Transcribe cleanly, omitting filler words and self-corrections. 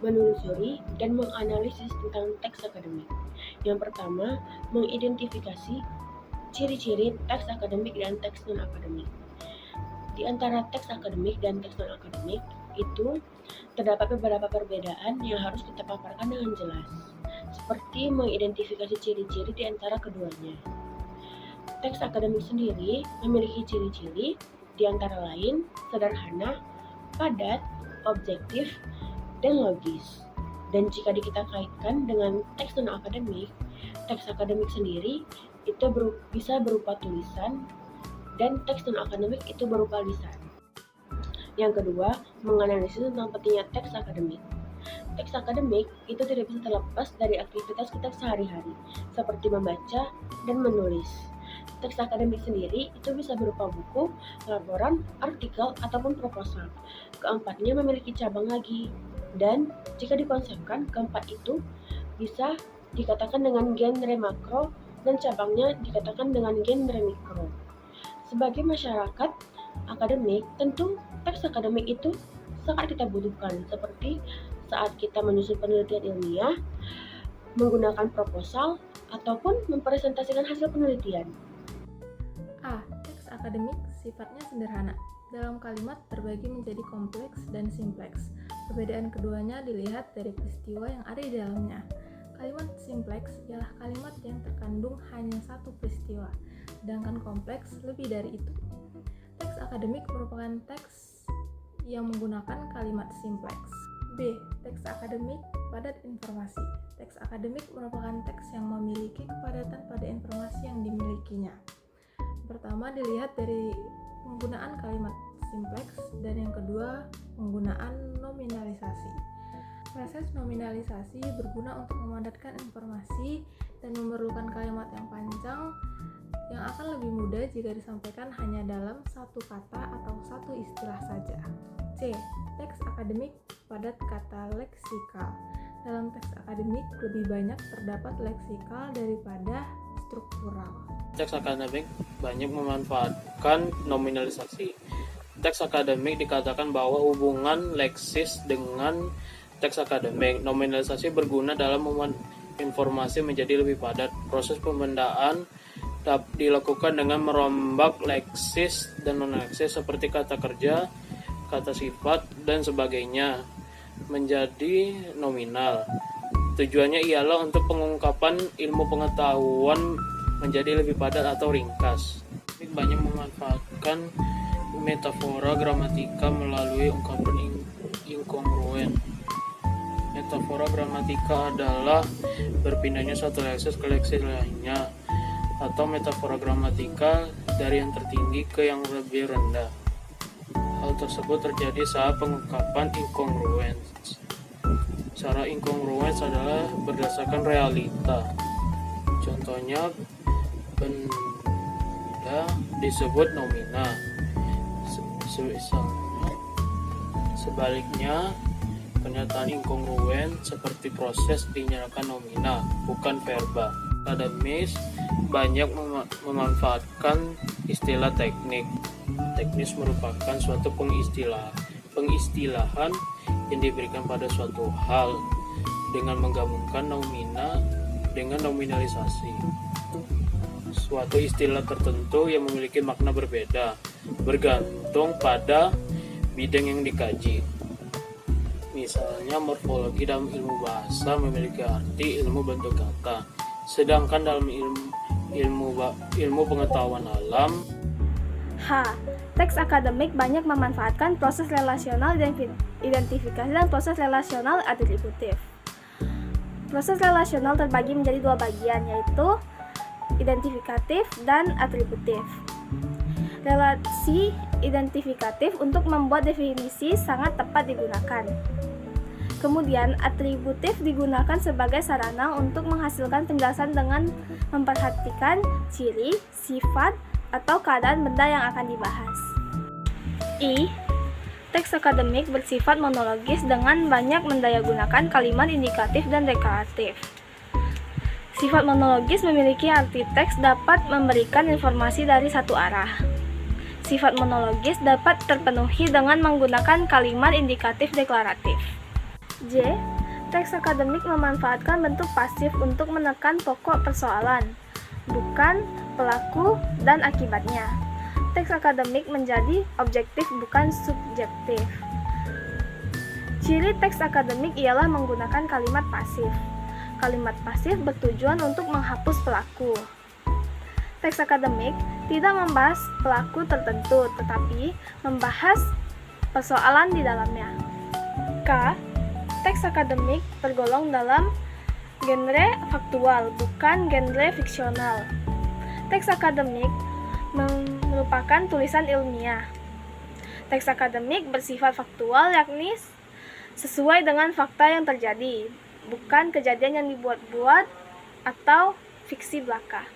menelusuri dan menganalisis tentang teks akademik. Yang pertama, mengidentifikasi ciri-ciri teks akademik dan teks non-akademik. Di antara teks akademik dan teks non-akademik itu terdapat beberapa perbedaan yang harus kita paparkan dengan jelas, seperti mengidentifikasi ciri-ciri di antara keduanya. Teks akademik sendiri memiliki ciri-ciri di antara lain sederhana, padat, objektif, dan logis. Dan jika kita kaitkan dengan teks non-akademik, teks akademik sendiri itu bisa berupa tulisan dan teks non-akademik itu berupa lisan. Yang kedua, menganalisis tentang pentingnya teks akademik. Teks akademik itu tidak bisa terlepas dari aktivitas kita sehari-hari, seperti membaca dan menulis. Teks akademik sendiri itu bisa berupa buku, laporan, artikel, ataupun proposal. Keempatnya memiliki cabang lagi. Dan jika dikonsepkan, keempat itu bisa dikatakan dengan genre makro dan cabangnya dikatakan dengan genre mikro. Sebagai masyarakat akademik, tentu teks akademik itu sangat kita butuhkan, seperti saat kita menyusun penelitian ilmiah, menggunakan proposal, ataupun mempresentasikan hasil penelitian. A. Teks akademik sifatnya sederhana. Dalam kalimat terbagi menjadi kompleks dan simpleks. Perbedaan keduanya dilihat dari peristiwa yang ada di dalamnya. Kalimat simpleks ialah kalimat yang terkandung hanya satu peristiwa, sedangkan kompleks lebih dari itu. Teks akademik merupakan teks yang menggunakan kalimat simpleks. B. Teks akademik padat informasi. Teks akademik merupakan teks yang memiliki kepadatan pada informasi yang dimilikinya. Pertama dilihat dari penggunaan kalimat simpleks dan yang kedua penggunaan nominalisasi. Proses nominalisasi berguna untuk memadatkan informasi dan memerlukan kalimat yang panjang yang akan lebih mudah jika disampaikan hanya dalam satu kata atau satu istilah saja. C. Teks akademik padat kata leksikal. Dalam teks akademik lebih banyak terdapat leksikal daripada struktural. Teks akademik banyak memanfaatkan nominalisasi. Teks akademik dikatakan bahwa hubungan leksis dengan teks akademik. Nominalisasi berguna dalam membuat informasi menjadi lebih padat. Proses pembendaan dilakukan dengan merombak leksis dan non-leksis seperti kata kerja, kata sifat, dan sebagainya menjadi nominal. Tujuannya ialah untuk pengungkapan ilmu pengetahuan menjadi lebih padat atau ringkas. Banyak memanfaatkan metafora gramatika melalui ungkapan inkongruen. Metafora gramatika adalah berpindahnya suatu leksis ke leksis lainnya, atau metafora gramatika dari yang tertinggi ke yang lebih rendah. Hal tersebut terjadi saat pengungkapan incongruence. Cara incongruence adalah berdasarkan realita. Contohnya, benda disebut nomina. Sebaliknya, pernyataan inkongruen seperti proses dinyatakan nomina, bukan verba. Akademis banyak memanfaatkan istilah teknik. Teknis merupakan suatu pengistilahan yang diberikan pada suatu hal dengan menggabungkan nomina dengan nominalisasi. Suatu istilah tertentu yang memiliki makna berbeda bergantung pada bidang yang dikaji. Misalnya, morfologi dalam ilmu bahasa memiliki arti ilmu bentuk kata, sedangkan dalam ilmu pengetahuan alam. H. Teks akademik banyak memanfaatkan proses relasional identifikasi dan proses relasional atributif. Proses relasional terbagi menjadi dua bagian, yaitu identifikatif dan atributif. Relasi identifikatif untuk membuat definisi sangat tepat digunakan. Kemudian, atributif digunakan sebagai sarana untuk menghasilkan penjelasan dengan memperhatikan ciri, sifat, atau keadaan benda yang akan dibahas. I. Teks akademik bersifat monologis dengan banyak mendayagunakan kalimat indikatif dan deklaratif. Sifat monologis memiliki arti teks dapat memberikan informasi dari satu arah. Sifat monologis dapat terpenuhi dengan menggunakan kalimat indikatif deklaratif. J. Teks akademik memanfaatkan bentuk pasif untuk menekan pokok persoalan, bukan pelaku dan akibatnya. Teks akademik menjadi objektif bukan subjektif. Ciri teks akademik ialah menggunakan kalimat pasif. Kalimat pasif bertujuan untuk menghapus pelaku. Teks akademik tidak membahas pelaku tertentu, tetapi membahas persoalan di dalamnya. K. Teks akademik tergolong dalam genre faktual, bukan genre fiksional. Teks akademik merupakan tulisan ilmiah. Teks akademik bersifat faktual, yakni sesuai dengan fakta yang terjadi, bukan kejadian yang dibuat-buat atau fiksi belaka.